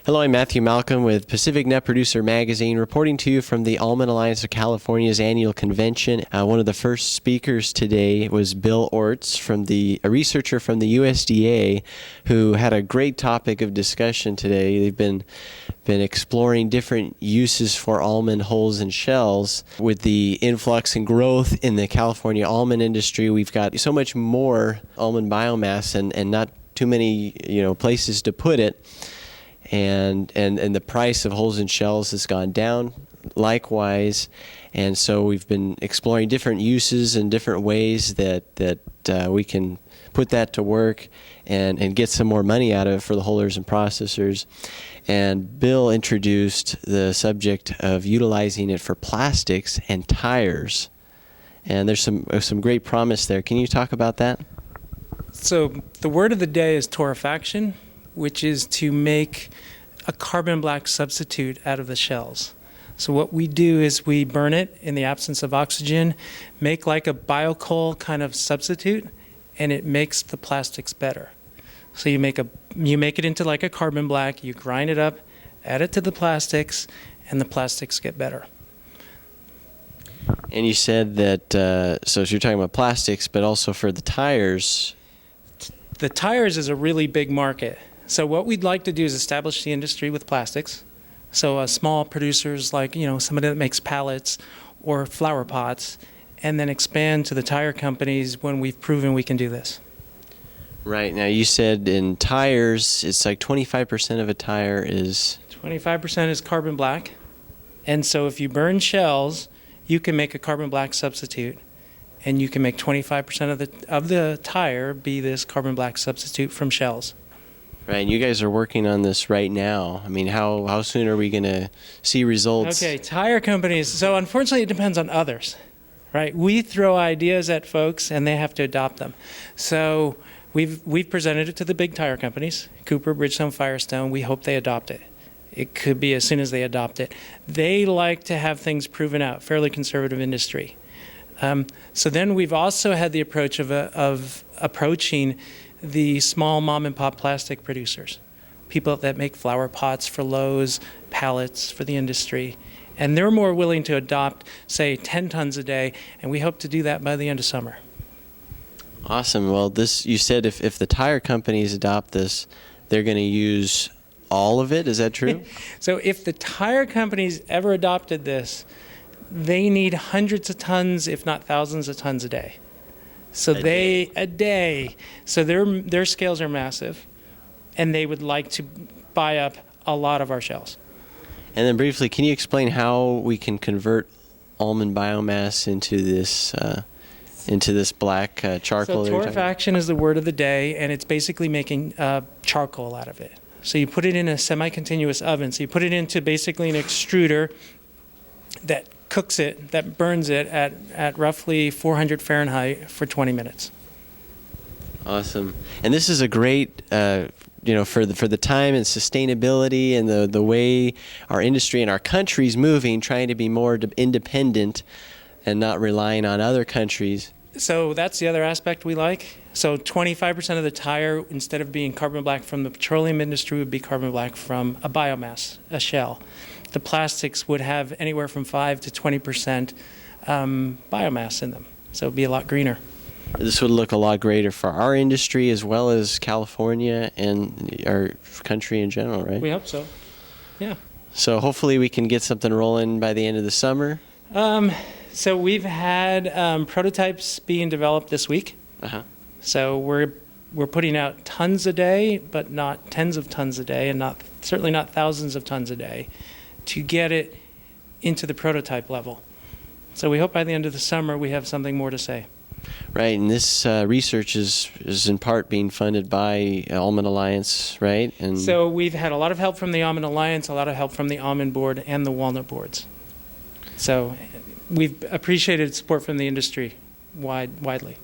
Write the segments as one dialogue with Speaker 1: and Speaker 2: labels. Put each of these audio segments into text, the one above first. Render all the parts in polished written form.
Speaker 1: Hello, I'm Matthew Malcolm with Pacific Nut Producer Magazine, reporting to you from the Almond Alliance of California's annual convention. One of the first speakers today was Bill Orts, a researcher from the USDA, who had a great topic of discussion today. They've been exploring different uses for almond hulls and shells. With the influx and growth in the California almond industry, we've got so much more almond biomass and not too many places to put it. And the price of hulls and shells has gone down likewise, and so we've been exploring different uses and different ways that we can put that to work and get some more money out of it for the hullers and processors. And Bill introduced the subject of utilizing it for plastics and tires, and there's some great promise there. Can you talk about that?
Speaker 2: So the word of the day is torrefaction, which is to make a carbon black substitute out of the shells. So what we do is we burn it in the absence of oxygen, make like a biocoal kind of substitute, and it makes the plastics better. So you make it into like a carbon black, you grind it up, add it to the plastics, and the plastics get better.
Speaker 1: And you said that, so you're talking about plastics, but also for the tires.
Speaker 2: The tires is a really big market. So what we'd like to do is establish the industry with plastics. So small producers like, somebody that makes pallets or flower pots, and then expand to the tire companies when we've proven we can do this.
Speaker 1: Right. Now you said in tires, it's like 25% of a tire is...
Speaker 2: 25% is carbon black. And so if you burn shells, you can make a carbon black substitute, and you can make 25% of the tire be this carbon black substitute from shells.
Speaker 1: Right, and you guys are working on this right now. I mean, how soon are we going to see results?
Speaker 2: Okay, tire companies. So unfortunately, it depends on others, right? We throw ideas at folks, and they have to adopt them. So we've presented it to the big tire companies, Cooper, Bridgestone, Firestone. We hope they adopt it. It could be as soon as they adopt it. They like to have things proven out, fairly conservative industry. So then we've also had the approach of approaching the small mom and pop plastic producers, people that make flower pots for Lowe's, pallets for the industry, and they're more willing to adopt, say, 10 tons a day, and we hope to do that by the end of summer.
Speaker 1: Awesome. Well, you said if the tire companies adopt this, they're going to use all of it. Is that true?
Speaker 2: So if the tire companies ever adopted this, they need hundreds of tons, if not thousands of tons a day. So a day. So their scales are massive, and they would like to buy up a lot of our shells.
Speaker 1: And then briefly, can you explain how we can convert almond biomass into this black charcoal?
Speaker 2: So torrefaction is the word of the day, and it's basically making charcoal out of it. So you put it in a semi-continuous oven. So you put it into basically an extruder that cooks it, that burns it at roughly 400 Fahrenheit for 20 minutes.
Speaker 1: Awesome. And this is a great, for the time and sustainability and the way our industry and our country's moving, trying to be more independent and not relying on other countries.
Speaker 2: So that's the other aspect we like. So 25% of the tire, instead of being carbon black from the petroleum industry, would be carbon black from a biomass, a shell. The plastics would have anywhere from 5 to 20% biomass in them, so it would be a lot greener.
Speaker 1: This would look a lot greater for our industry as well as California and our country in general, right?
Speaker 2: We hope so, yeah.
Speaker 1: So hopefully we can get something rolling by the end of the summer.
Speaker 2: So we've had prototypes being developed this week.
Speaker 1: Uh-huh.
Speaker 2: So we're putting out tons a day, but not tens of tons a day, and certainly not thousands of tons a day, to get it into the prototype level. So we hope by the end of the summer we have something more to say.
Speaker 1: Right, and this research is in part being funded by Almond Alliance, right? And
Speaker 2: so we've had a lot of help from the Almond Alliance, a lot of help from the Almond Board and the Walnut Boards. So we've appreciated support from the industry widely.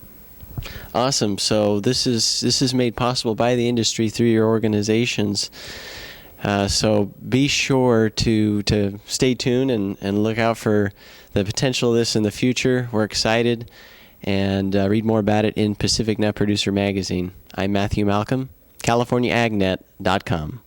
Speaker 1: Awesome. So this is made possible by the industry through your organizations. So be sure to stay tuned and look out for the potential of this in the future. We're excited, and read more about it in Pacific Nut Producer Magazine. I'm Matthew Malcolm, CaliforniaAgNet.com.